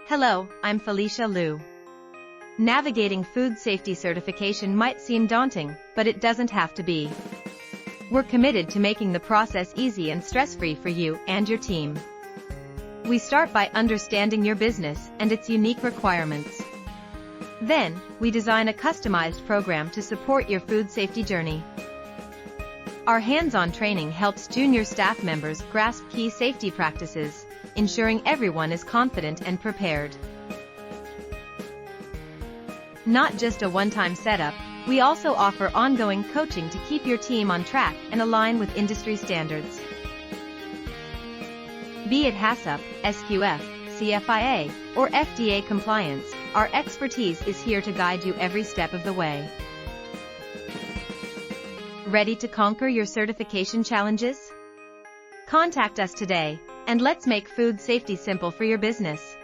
Hello, I'm Felicia Loo. Navigating food safety certification might seem daunting, but it doesn't have to be. We're committed to making the process easy and stress-free for you and your team. We start by understanding your business and its unique requirements. Then, we design a customized program to support your food safety journey. Our hands-on training helps junior staff members grasp key safety practices, ensuring everyone is confident and prepared. Not just a one-time setup, we also offer ongoing coaching to keep your team on track and align with industry standards. Be it HACCP, SQF, CFIA, or FDA compliance, our expertise is here to guide you every step of the way. Ready to conquer your certification challenges? Contact us today, and let's make food safety simple for your business.